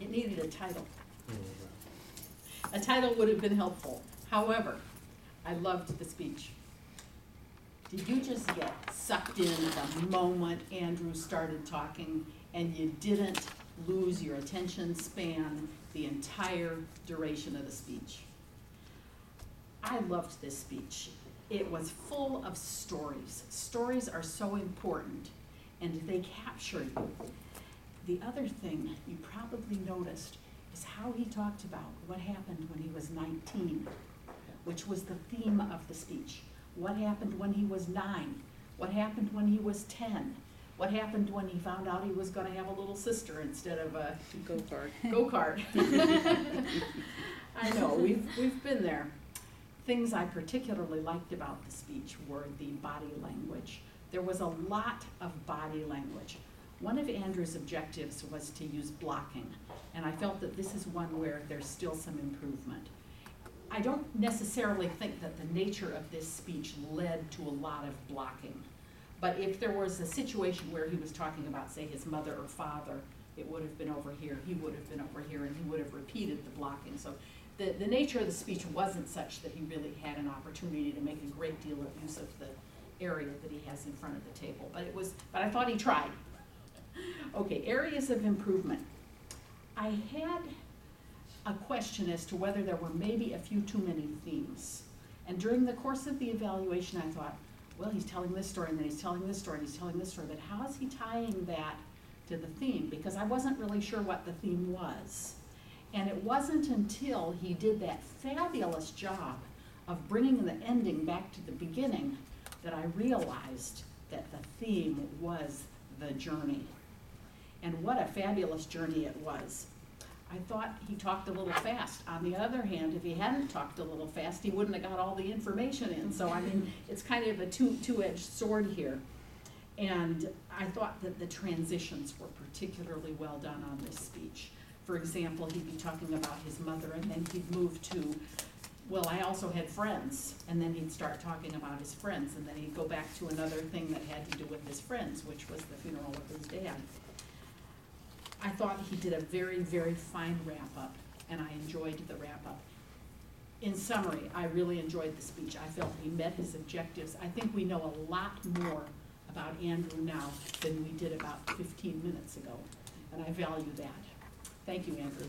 It needed a title. A title would have been helpful. However, I loved the speech. Did you just get sucked in the moment Andrew started talking and you didn't lose your attention span the entire duration of the speech? I loved this speech. It was full of stories. Stories are so important, and they capture you. The other thing you probably noticed is how he talked about what happened when he was 19, which was the theme of the speech. What happened when he was 9? What happened when he was 10? What happened when he found out he was going to have a little sister instead of a go-kart? I know, we've been there. Things I particularly liked about the speech were the body language. There was a lot of body language. One of Andrew's objectives was to use blocking, and I felt that this is one where there's still some improvement. I don't necessarily think that the nature of this speech led to a lot of blocking, but if there was a situation where he was talking about, say, his mother or father, it would have been over here, he would have been over here, and he would have repeated the blocking. So the nature of the speech wasn't such that he really had an opportunity to make a great deal of use of the area that he has in front of the table, but I thought he tried. Okay, areas of improvement. I had a question as to whether there were maybe a few too many themes. And during the course of the evaluation, I thought, well, he's telling this story, and then he's telling this story, and he's telling this story, but how is he tying that to the theme? Because I wasn't really sure what the theme was. And it wasn't until he did that fabulous job of bringing the ending back to the beginning that I realized that the theme was the journey. And what a fabulous journey it was. I thought he talked a little fast. On the other hand, if he hadn't talked a little fast, he wouldn't have got all the information in. So, I mean, it's kind of a two-edged sword here. And I thought that the transitions were particularly well done on this speech. For example, he'd be talking about his mother, and then he'd move to, well, I also had friends. And then he'd start talking about his friends, and then he'd go back to another thing that had to do with his friends, which was the funeral of his dad. I thought he did a very, very fine wrap-up, and I enjoyed the wrap-up. In summary, I really enjoyed the speech. I felt he met his objectives. I think we know a lot more about Andrew now than we did about 15 minutes ago, and I value that. Thank you, Andrew.